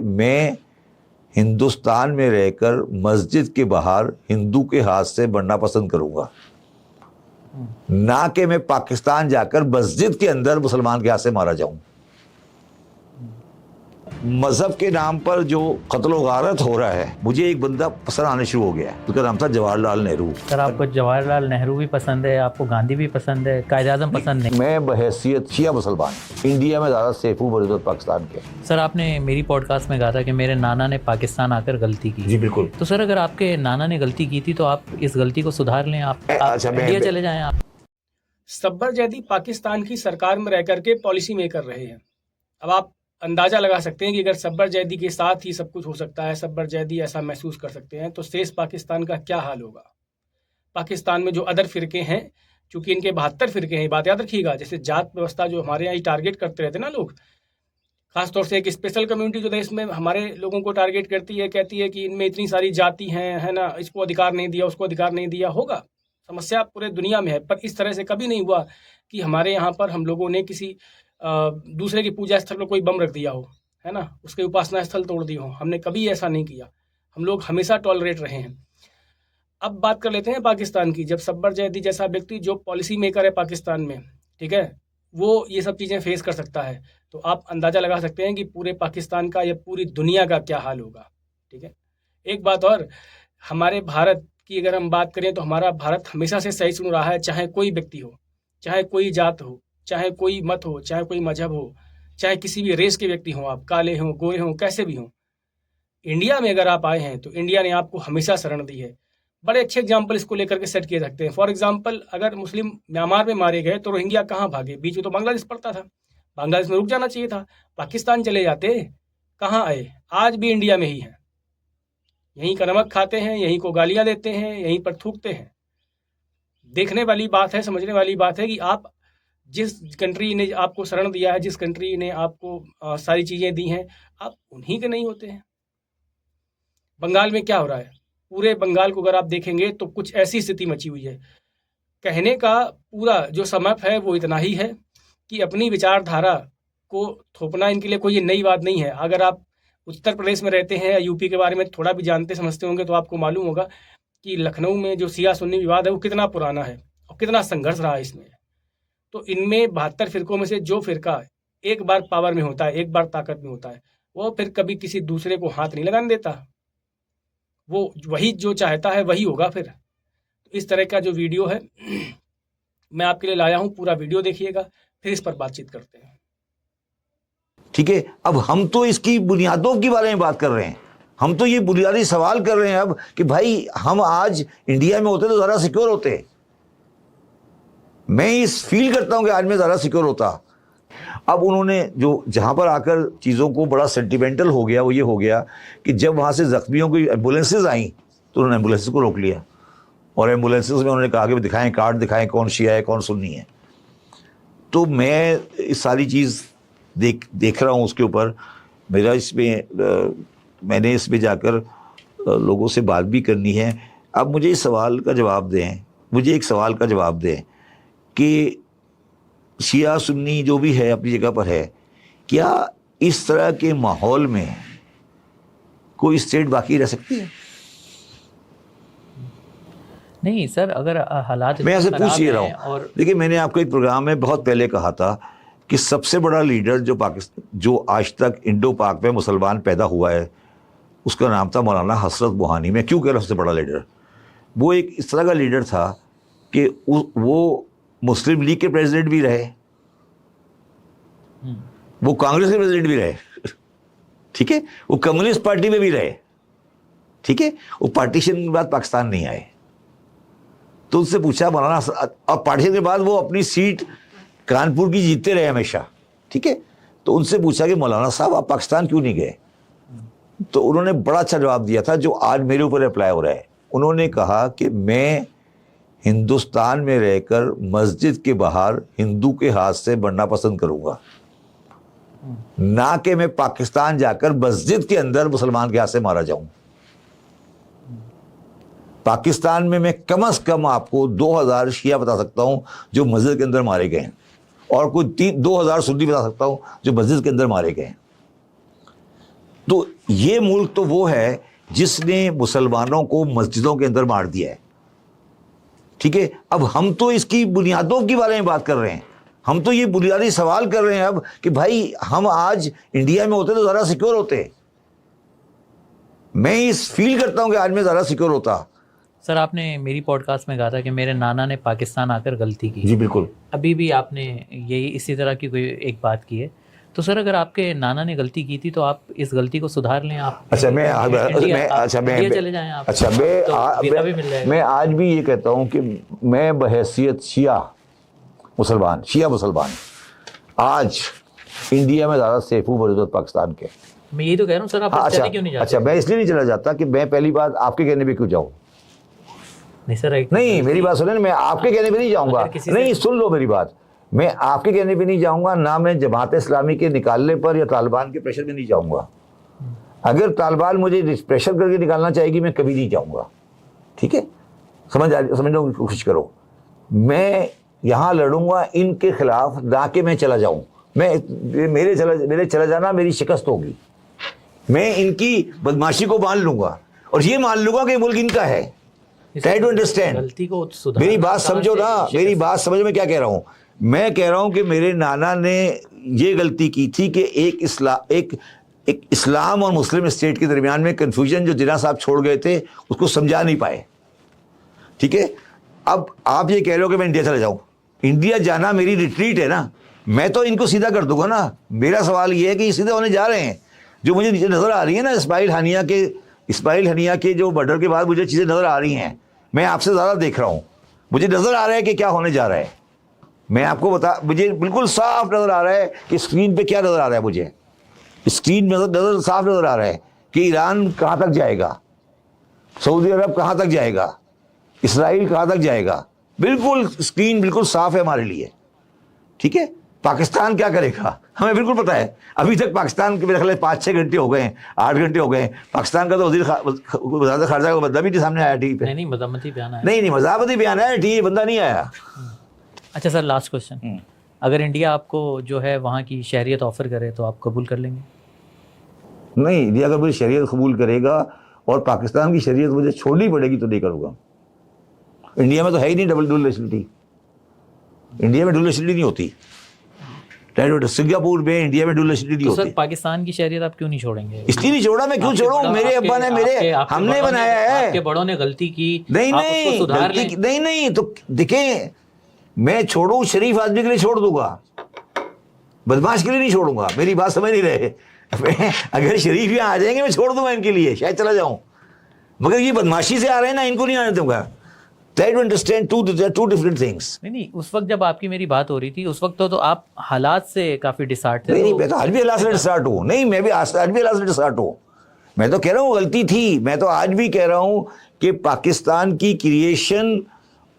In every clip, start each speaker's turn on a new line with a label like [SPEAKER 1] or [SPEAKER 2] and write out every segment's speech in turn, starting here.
[SPEAKER 1] मैं हिंदुस्तान में रहकर मस्जिद के बाहर हिंदू के हाथ से मरना पसंद करूंगा, ना कि मैं पाकिस्तान जाकर मस्जिद के अंदर मुसलमान के हाथ से मारा जाऊं। मजहब के नाम पर जो कत्ल गारत हो रहा है, मुझे एक बंदा पसंद आने शुरू हो गया है, उसका नाम था जवाहरलाल नेहरू।
[SPEAKER 2] सर आपको जवाहरलाल नेहरू भी पसंद है, आपको गांधी भी पसंद है, कायद आज़म पसंद नहीं?
[SPEAKER 1] मैं बहैसियत शिया मुसलमान इंडिया में ज़्यादा सेफ हूँ बनिस्बत पाकिस्तान के।
[SPEAKER 2] सर आपने मेरी पॉडकास्ट में कहा था कि मेरे नाना ने पाकिस्तान आकर गलती की।
[SPEAKER 1] जी बिल्कुल।
[SPEAKER 2] तो सर अगर आपके नाना ने गलती की थी तो आप इस गलती को सुधार लें, आप इंडिया चले जाएं। आप
[SPEAKER 3] सब्बर जैदी पाकिस्तान की सरकार में रह करके पॉलिसी मेकर रहे हैं। अब आप अंदाज़ा लगा सकते हैं कि अगर सब्बर जैदी के साथ ही सब कुछ हो सकता है, सब्बर जैदी ऐसा महसूस कर सकते हैं, तो शेष पाकिस्तान का क्या हाल होगा। पाकिस्तान में जो अदर फ़िरके हैं, चूँकि इनके 72 फ़िरके हैं, बात याद रखिएगा। जैसे जात व्यवस्था जो हमारे यहाँ ही टारगेट करते रहते ना लोग, खासतौर से एक स्पेशल कम्युनिटी जो देश में हमारे लोगों को टारगेट करती है, कहती है कि इनमें इतनी सारी जाति हैं, है ना, इसको अधिकार नहीं दिया, उसको अधिकार नहीं दिया। होगा, समस्या पूरे दुनिया में है, पर इस तरह से कभी नहीं हुआ कि हमारे यहाँ पर हम लोगों ने किसी दूसरे की पूजा स्थल पर कोई बम रख दिया हो, है ना, उसके उपासना स्थल तोड़ दिए हो। हमने कभी ऐसा नहीं किया, हम लोग हमेशा टॉलरेट रहे हैं। अब बात कर लेते हैं पाकिस्तान की। जब सब्बर जैदी जैसा व्यक्ति जो पॉलिसी मेकर है पाकिस्तान में, ठीक है, वो ये सब चीज़ें फेस कर सकता है, तो आप अंदाज़ा लगा सकते हैं कि पूरे पाकिस्तान का या पूरी दुनिया का क्या हाल होगा। ठीक है, एक बात और, हमारे भारत की अगर हम बात करें तो हमारा भारत हमेशा से सहिष्णु रहा है, चाहे कोई व्यक्ति हो, चाहे कोई जात हो, चाहे कोई मत हो, चाहे कोई मजहब हो, चाहे किसी भी रेस के व्यक्ति हों, आप काले हों, गोरे हों, कैसे भी हों। इंडिया में अगर आप आए हैं तो इंडिया ने आपको हमेशा शरण दी है। बड़े अच्छे एग्जाम्पल इसको लेकर के सेट किए सकते हैं। फॉर एग्जाम्पल, अगर मुस्लिम म्यांमार में मारे गए तो रोहिंग्या कहाँ भागे? बीच में तो बांग्लादेश पड़ता था, बांग्लादेश में रुक जाना चाहिए था, पाकिस्तान चले जाते, कहाँ आए? आज भी इंडिया में ही हैं, यहीं का नमक खाते हैं, यहीं को गालियाँ देते हैं, यहीं पर थूकते हैं। देखने वाली बात है, समझने वाली बात है कि आप जिस कंट्री ने आपको शरण दिया है, जिस कंट्री ने आपको सारी चीज़ें दी हैं, आप उन्हीं के नहीं होते हैं। बंगाल में क्या हो रहा है? पूरे बंगाल को अगर आप देखेंगे तो कुछ ऐसी स्थिति मची हुई है। कहने का पूरा जो समप है वो इतना ही है कि अपनी विचारधारा को थोपना इनके लिए कोई नई बात नहीं है। अगर आप उत्तर प्रदेश में रहते हैं या यूपी के बारे में थोड़ा भी जानते समझते होंगे तो आपको मालूम होगा कि लखनऊ में जो शिया सुन्नी विवाद है वो कितना पुराना है और कितना संघर्ष रहा है इसमें। तो इनमें 72 फ़िरकों में से जो फ़िरका एक बार पावर में होता है, एक बार ताकत में होता है, वो फिर कभी किसी दूसरे को हाथ नहीं लगाने देता। वो वही जो चाहता है वही होगा। फिर इस तरह का जो वीडियो है मैं आपके लिए लाया हूँ, पूरा वीडियो देखिएगा, फिर इस पर बातचीत करते हैं।
[SPEAKER 1] ठीक है, अब हम तो इसकी बुनियादों के बारे में बात कर रहे हैं। हम तो ये बुनियादी सवाल कर रहे हैं अब कि भाई हम आज इंडिया में होते तो ज़्यादा सिक्योर होते। मैं इस फील करता हूं कि आज मैं ज़्यादा सिक्योर होता। अब उन्होंने जो जहां पर आकर चीज़ों को बड़ा सेंटिमेंटल हो गया, वो ये हो गया कि जब वहां से जख्मियों की एम्बुलेंसेज आई तो उन्होंने एम्बुलेंसेज को रोक लिया और एम्बुलेंसेज में उन्होंने कहा कि दिखाएं, कार्ड दिखाएं, कौन शिया है कौन सुन्नी है। तो मैं इस सारी चीज़ देख रहा हूँ, उसके ऊपर मेरा मैंने इसमें जाकर लोगों से बात भी करनी है। अब मुझे इस सवाल का जवाब दें, मुझे एक सवाल का जवाब दें कि शिया सुन्नी जो भी है अपनी जगह पर है, क्या इस तरह के माहौल में कोई स्टेट बाकी रह सकती है?
[SPEAKER 2] नहीं सर, अगर हालात
[SPEAKER 1] मैं ऐसे पूछ ही रहा हूँ। और देखिए, मैंने आपको एक प्रोग्राम में बहुत पहले कहा था कि सबसे बड़ा लीडर जो आज तक इंडो पाक में मुसलमान पैदा हुआ है, उसका नाम था मौलाना हसरत बुहानी। मैं क्यों कह रहा हूँ सबसे बड़ा लीडर? वो एक इस तरह का लीडर था कि वो मुस्लिम लीग के प्रेसिडेंट भी रहे, वो कांग्रेस के प्रेसिडेंट भी रहे, ठीक है, वो कम्युनिस्ट पार्टी में भी रहे, ठीक है, वो पार्टीशन के बाद पाकिस्तान नहीं आए। तो उनसे पूछा मौलाना, अब पार्टीशन के बाद वो अपनी सीट कानपुर की जीतते रहे हमेशा, ठीक है, तो उनसे पूछा कि मौलाना साहब आप पाकिस्तान क्यों नहीं गए? तो उन्होंने बड़ा अच्छा जवाब दिया था जो आज मेरे ऊपर अप्लाई हो रहा है। उन्होंने कहा कि मैं हिंदुस्तान में रहकर मस्जिद के बाहर हिंदू के हाथ से मरना पसंद करूंगा, ना कि मैं पाकिस्तान जाकर मस्जिद के अंदर मुसलमान के हाथ से मारा जाऊं। पाकिस्तान में मैं कम से कम आपको 2000 शिया बता सकता हूं जो मस्जिद के अंदर मारे गए हैं, और कोई 2000 सुन्नी बता सकता हूं जो मस्जिद के अंदर मारे गए हैं। तो ये मुल्क तो वो है जिसने मुसलमानों को मस्जिदों के अंदर मार दिया है, ठीक है। अब हम तो इसकी बुनियादों के बारे में बात कर रहे हैं, हम तो ये बुनियादी सवाल कर रहे हैं अब कि भाई हम आज इंडिया में होते तो ज़्यादा सिक्योर होते। मैं इस फील करता हूं कि आज मैं ज़्यादा सिक्योर होता।
[SPEAKER 2] सर आपने मेरी पॉडकास्ट में कहा था कि मेरे नाना ने पाकिस्तान आकर गलती की।
[SPEAKER 1] जी बिल्कुल।
[SPEAKER 2] अभी भी आपने यही इसी तरह की कोई एक बात की है। तो सर अगर आपके नाना ने गलती की थी तो आप इस गलती को सुधार लें। आप
[SPEAKER 1] अच्छा मैं आज भी ये कहता हूँ कि मैं बहैसियत शिया मुसलमान आज इंडिया में ज़्यादा सेफ हूँ बरूद पाकिस्तान के।
[SPEAKER 2] मैं यही तो कह रहा हूँ सर, आप चले क्यों नहीं जाते?
[SPEAKER 1] अच्छा मैं इसलिए नहीं चला जाता कि मैं पहली बात आपके कहने पे क्यों जाऊँ।
[SPEAKER 2] नहीं सर
[SPEAKER 1] नहीं मेरी बात सुने, मैं आपके कहने पे नहीं जाऊँगा। नहीं सुन लो मेरी बात, मैं आपके कहने पे नहीं जाऊँगा, ना मैं जमात इस्लामी के निकालने पर या तालिबान के प्रेशर में नहीं जाऊँगा। अगर तालिबान मुझे प्रेशर करके निकालना चाहेगी मैं कभी नहीं जाऊँगा, ठीक है। समझने की कोशिश करो। मैं यहाँ लड़ूंगा इनके खिलाफ, ना कि मैं चला जाऊँ। मेरे चला जाना मेरी शिकस्त होगी। मैं इनकी बदमाशी को मान लूंगा और ये मान लूंगा कि मुल्क इनका है। ट्राई टू अंडरस्टैंड,
[SPEAKER 2] गलती को सुधार।
[SPEAKER 1] मेरी बात समझो ना, मेरी बात समझ में क्या कह रहा हूँ। मैं कह रहा हूँ कि मेरे नाना ने ये गलती की थी कि एक इस्लाम और मुस्लिम स्टेट के दरमियान में कन्फ्यूजन जो जिन्ना साहब छोड़ गए थे उसको समझा नहीं पाए, ठीक है। अब आप ये कह रहे हो कि मैं इंडिया चला जाऊँ, इंडिया जाना मेरी रिट्रीट है ना, मैं तो इनको सीधा कर दूंगा ना। मेरा सवाल ये है कि सीधे होने जा रहे हैं। जो मुझे नीचे नज़र आ रही है ना इस्माइल हनिया के जो मर्डर के बाद मुझे चीज़ें नज़र आ रही हैं, मैं आपसे ज़्यादा देख रहा हूँ, मुझे नज़र आ रहा है कि क्या होने जा रहा है। मैं आपको मुझे बिल्कुल साफ नज़र आ रहा है कि स्क्रीन पे क्या नज़र आ रहा है। मुझे स्क्रीन में नज़र साफ नज़र आ रहा है कि ईरान कहाँ तक जाएगा, सऊदी अरब कहाँ तक जाएगा, इसराइल कहाँ तक जाएगा। बिल्कुल स्क्रीन बिल्कुल साफ है हमारे लिए, ठीक है। पाकिस्तान क्या करेगा हमें बिल्कुल पता है। अभी तक पाकिस्तान के मेरे ख्याल 5-6 घंटे हो गए हैं, 8 घंटे हो गए हैं। पाकिस्तान का तो वज़ीर खारजा का बंदा भी नहीं सामने आया टीवी पे।
[SPEAKER 2] नहीं मज़ामती बयान आया।
[SPEAKER 1] नहीं मज़ामती बयान है, टीवी बंदा नहीं आया।
[SPEAKER 2] अच्छा सर लास्ट क्वेश्चन, अगर इंडिया आपको जो है वहाँ की शहरियत ऑफर करे तो आप कबूल कर लेंगे?
[SPEAKER 1] नहीं, इंडिया अगर मुझे शरीयत कबूल करेगा और पाकिस्तान की शरीयत मुझे छोड़नी पड़ेगी तो नहीं करूँगा। इंडिया में तो है ही नहीं डबल नेशनलिटी, इंडिया में डबल नेशनलिटी नहीं होती। सिंगापुर में इंडिया में डबल नेशनलिटी नहीं होती।
[SPEAKER 2] सर पाकिस्तान की शहरियत आप क्यों नहीं छोड़ेंगे?
[SPEAKER 1] इसलिए नहीं छोड़ा, मैं क्यों छोड़ूं? मेरे अब्बा ने हमने बनाया है।
[SPEAKER 2] आपके बड़ों ने गलती की,
[SPEAKER 1] नहीं तो देखें, मैं छोड़ूं शरीफ आदमी के लिए छोड़ दूंगा, बदमाश के लिए नहीं छोड़ूंगा। मेरी बात समझ नहीं रहे। अगर शरीफ यहाँ आ जाएंगे मैं छोड़ दूंगा इनके लिए, शायद चला जाऊं, मगर ये बदमाशी से आ रहे हैं ना, इनको नहीं आने दूंगा। Try to understand two different things.
[SPEAKER 2] नहीं उस वक्त जब आपकी मेरी बात हो रही थी उस वक्त तो आप हालात से काफी डिसहार्ट थे।
[SPEAKER 1] नहीं मैं तो आज भी हालात से डिसहार्ट हूँ। नहीं मैं भी आज भी हालात से डिसहार्ट हूँ। मैं तो कह रहा हूँ गलती थी। मैं तो आज भी कह रहा हूँ कि पाकिस्तान की क्रिएशन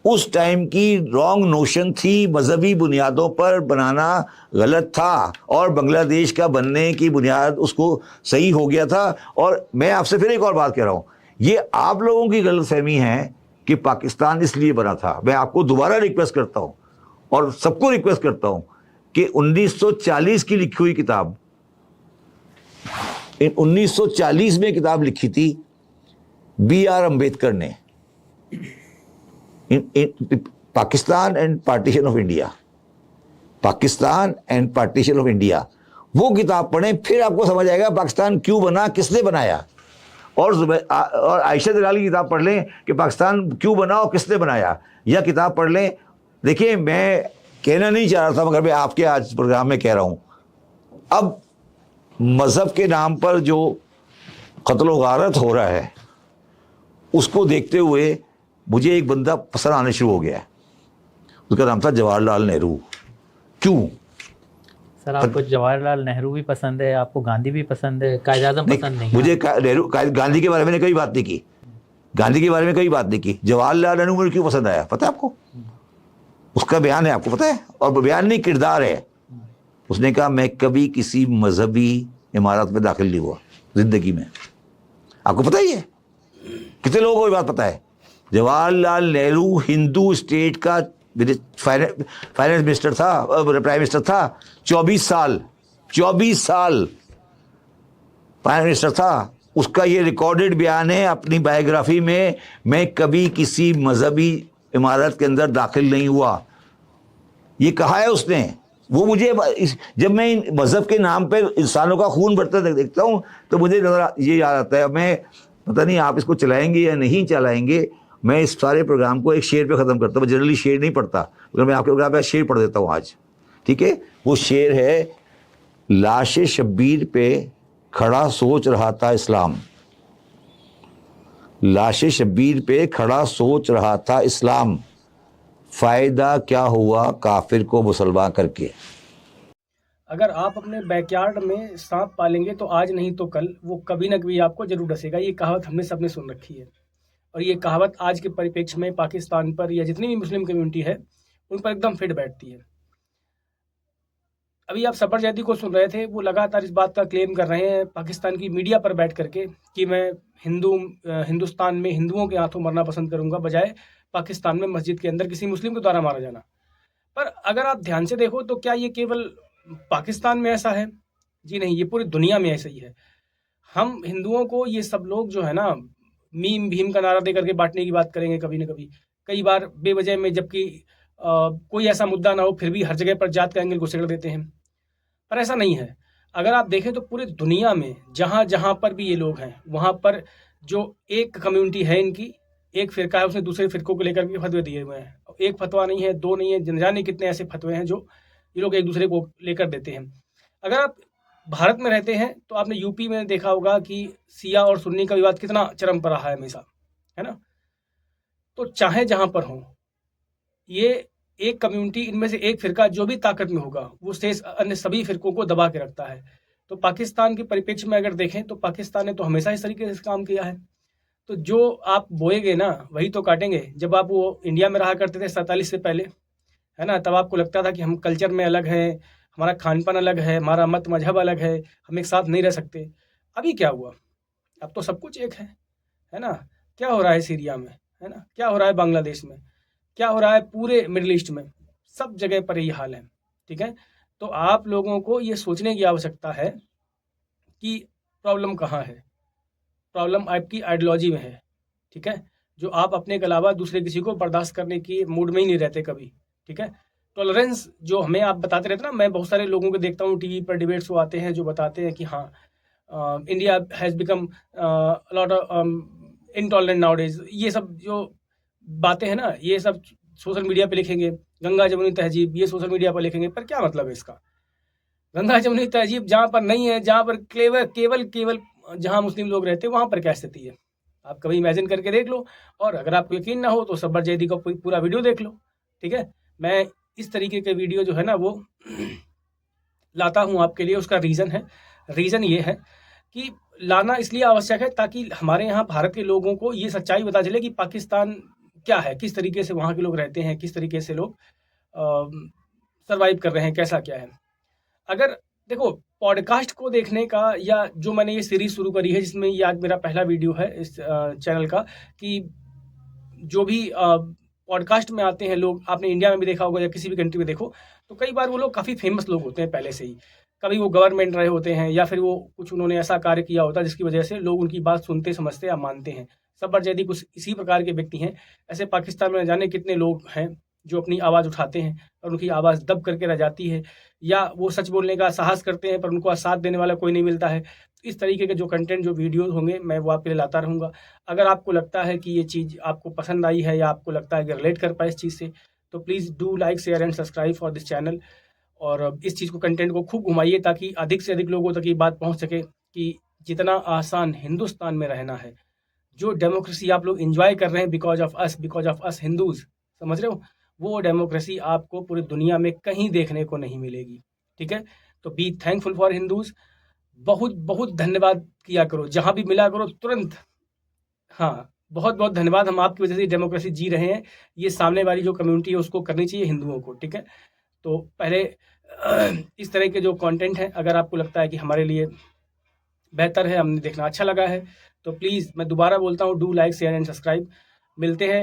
[SPEAKER 1] उस टाइम की रॉन्ग नोशन थी, मजहबी बुनियादों पर बनाना गलत था और बांग्लादेश का बनने की बुनियाद उसको सही हो गया था। और मैं आपसे फिर एक और बात कह रहा हूँ, ये आप लोगों की गलतफहमी है कि पाकिस्तान इसलिए बना था। मैं आपको दोबारा रिक्वेस्ट करता हूं और सबको रिक्वेस्ट करता हूं कि 1940 की लिखी हुई किताब, 1940 में किताब लिखी थी B.R. अम्बेडकर ने, Pakistan and partition of India, Pakistan and partition of India. वो किताब पढ़ें, फिर आपको समझ आएगा पाकिस्तान क्यों बना, किसने बनाया। और आयशा दलाल की किताब पढ़ लें कि पाकिस्तान क्यों बना और किसने बनाया, यह किताब पढ़ लें। देखिए मैं कहना नहीं चाह रहा था मगर मैं आपके आज प्रोग्राम में कह रहा हूँ, अब मज़हब के नाम पर जो कत्ल गारत हो रहा है उसको देखते हुए मुझे एक बंदा पसंद आने शुरू हो गया है। उसका नाम था जवाहरलाल नेहरू। क्यों
[SPEAKER 2] सर? आपको जवाहरलाल नेहरू भी पसंद है, आपको गांधी भी पसंद है, कायद आज़म पसंद नहीं?
[SPEAKER 1] मुझे नेहरू गांधी के बारे में कई बात नहीं की, गांधी के बारे में कई बात नहीं की। जवाहरलाल नेहरू मुझे क्यों पसंद आया पता है आपको? उसका बयान है, आपको पता है, और बयान नहीं किरदार है। उसने कहा मैं कभी किसी मजहबी इमारत में दाखिल नहीं हुआ जिंदगी में। आपको पता ही है? कितने लोगों को ये बात पता है? जवाहरलाल नेहरू हिंदू स्टेट का फाइनेंस मिनिस्टर था, प्राइम मिनिस्टर था 24 साल। प्राइम मिनिस्टर था, उसका ये रिकॉर्डेड बयान है अपनी बायोग्राफी में, मैं कभी किसी मजहबी इमारत के अंदर दाखिल नहीं हुआ, ये कहा है उसने। वो मुझे जब मैं इन मजहब के नाम पे इंसानों का खून बढ़ता देखता हूँ तो मुझे नजर ये याद आता है। मैं पता नहीं आप इसको चलाएंगे या नहीं चलाएंगे, मैं इस सारे प्रोग्राम को एक शेर पे ख़त्म करता हूँ। मैं जनरली शेर नहीं पढ़ता, मगर मैं आपके प्रोग्राम पे शेर पढ़ देता हूँ आज, ठीक है। वो शेर है, लाशे शब्बीर पे खड़ा सोच रहा था इस्लाम, लाशे शब्बीर पे खड़ा सोच रहा था इस्लाम, फ़ायदा क्या हुआ काफिर को मुसलमान करके।
[SPEAKER 3] अगर आप अपने बैकयार्ड में सांप पालेंगे तो आज नहीं तो कल वो कभी ना कभी आपको जरूर डसेगा। ये कहावत हमने सबने सुन रखी है, और ये कहावत आज के परिप्रेक्ष्य में पाकिस्तान पर या जितनी भी मुस्लिम कम्युनिटी है उन पर एकदम फिट बैठती है। अभी आप सबर जैदी को सुन रहे थे, वो लगातार इस बात का क्लेम कर रहे हैं पाकिस्तान की मीडिया पर बैठ करके कि मैं हिंदुस्तान में हिंदुओं के हाथों मरना पसंद करूंगा, बजाय पाकिस्तान में मस्जिद के अंदर किसी मुस्लिम के द्वारा मारा जाना। पर अगर आप ध्यान से देखो तो क्या ये केवल पाकिस्तान में ऐसा है? जी नहीं, ये पूरी दुनिया में ऐसा ही है। हम हिंदुओं को ये सब लोग जो है ना, मीम भीम का नारा दे करके बांटने की बात करेंगे कभी न कभी, कई बार बेवजह में, जबकि कोई ऐसा मुद्दा ना हो फिर भी हर जगह पर जात का एंगल घुसेड़ देते हैं। पर ऐसा नहीं है। अगर आप देखें तो पूरी दुनिया में जहाँ जहाँ पर भी ये लोग हैं, वहाँ पर जो एक कम्युनिटी है, इनकी एक फिरका है, उसने दूसरे फिरकों को लेकर के फतवे दिए हुए हैं। एक फतवा नहीं है, दो नहीं है, जन जाने कितने ऐसे फतवे हैं जो ये लोग एक दूसरे को लेकर देते हैं। अगर आप भारत में रहते हैं तो आपने यूपी में देखा होगा कि सिया और सुन्नी का विवाद कितना चरम पर रहा है हमेशा, है ना। तो चाहे जहाँ पर हो, ये एक कम्युनिटी, इनमें से एक फिरका जो भी ताकत में होगा वो शेष अन्य सभी फिरकों को दबा के रखता है। तो पाकिस्तान के परिप्रेक्ष्य में अगर देखें तो पाकिस्तान ने तो हमेशा इस तरीके से काम किया है। तो जो आप बोएंगे ना वही तो काटेंगे। जब आप वो इंडिया में रहा करते थे 47 से पहले, है ना, तब आपको लगता था कि हम कल्चर में अलग हैं, हमारा खान पान अलग है, हमारा मत मजहब अलग है, हम एक साथ नहीं रह सकते। अभी क्या हुआ? अब तो सब कुछ एक है ना। क्या हो रहा है सीरिया में, है ना, क्या हो रहा है बांग्लादेश में, क्या हो रहा है पूरे मिडिल ईस्ट में, सब जगह पर यही हाल है, ठीक है। तो आप लोगों को ये सोचने की आवश्यकता है कि प्रॉब्लम कहाँ है। प्रॉब्लम आपकी आइडियोलॉजी में है, ठीक है, जो आप अपने के अलावा दूसरे किसी को बर्दाश्त करने की मूड में ही नहीं रहते कभी, ठीक है। टॉलरेंस जो हमें आप बताते रहते ना, मैं बहुत सारे लोगों को देखता हूँ टीवी पर डिबेट्स वो आते हैं जो बताते हैं कि हाँ, India has become lot of intolerant nowadays. ये सब जो बातें हैं ना, ये सब सोशल मीडिया पे लिखेंगे, गंगा जमुनी तहजीब, ये सोशल मीडिया पर लिखेंगे, पर क्या मतलब है इसका? गंगा जमुनी तहजीब जहाँ पर नहीं है, जहाँ पर केवल केवल जहाँ मुस्लिम लोग रहते हैं वहाँ पर क्या स्थिति है, आप कभी इमेजिन करके देख लो। और अगर आपको यकीन ना हो तो सब्बर जैदी का पूरा वीडियो देख लो, ठीक है। मैं इस तरीके के वीडियो जो है ना वो लाता हूँ आपके लिए। उसका रीज़न ये है कि लाना इसलिए आवश्यक है ताकि हमारे यहाँ भारत के लोगों को ये सच्चाई पता चले कि पाकिस्तान क्या है, किस तरीके से वहाँ के लोग रहते हैं, किस तरीके से लोग सर्वाइव कर रहे हैं, कैसा क्या है। अगर देखो, पॉडकास्ट को देखने का, या जो मैंने ये सीरीज शुरू करी है जिसमें ये आज मेरा पहला वीडियो है इस चैनल का, कि जो भी पॉडकास्ट में आते हैं लोग, आपने इंडिया में भी देखा होगा या किसी भी कंट्री में देखो, तो कई बार वो लोग काफ़ी फेमस लोग होते हैं पहले से ही। कभी वो गवर्नमेंट रहे होते हैं या फिर वो कुछ उन्होंने ऐसा कार्य किया होता है जिसकी वजह से लोग उनकी बात सुनते, समझते या मानते हैं। सब्बर जैदी कुछ इसी प्रकार के व्यक्ति हैं। ऐसे पाकिस्तान में न जाने कितने लोग हैं जो अपनी आवाज़ उठाते हैं और उनकी आवाज़ दब करके रह जाती है, या वो सच बोलने का साहस करते हैं पर उनको साथ देने वाला कोई नहीं मिलता है। इस तरीके के जो कंटेंट, जो वीडियोस होंगे, मैं वो आपके लिए लाता रहूँगा। अगर आपको लगता है कि ये चीज़ आपको पसंद आई है या आपको लगता है कि रिलेट कर पाए इस चीज़ से, तो please do like, share and subscribe for this channel. और इस चीज़ को, कंटेंट को खूब घुमाइए ताकि अधिक से अधिक लोगों तक ये बात पहुँच सके कि जितना आसान हिंदुस्तान में रहना है, जो डेमोक्रेसी आप लोग एंजॉय कर रहे हैं बिकॉज ऑफ अस हिंदूज़, समझ रहे हो, वो डेमोक्रेसी आपको पूरी दुनिया में कहीं देखने को नहीं मिलेगी, ठीक है। तो बी थैंकफुल फॉर हिंदूज़। बहुत बहुत धन्यवाद किया करो, जहाँ भी मिला करो तुरंत। हाँ, बहुत बहुत धन्यवाद। हम आपकी वजह से डेमोक्रेसी जी रहे हैं। ये सामने वाली जो कम्युनिटी है उसको करनी चाहिए, हिंदुओं को, ठीक है। तो पहले इस तरह के जो कंटेंट है, अगर आपको लगता है कि हमारे लिए बेहतर है, हमने देखना अच्छा लगा है, तो प्लीज़ मैं दोबारा बोलता हूँ, do like, share and subscribe. मिलते हैं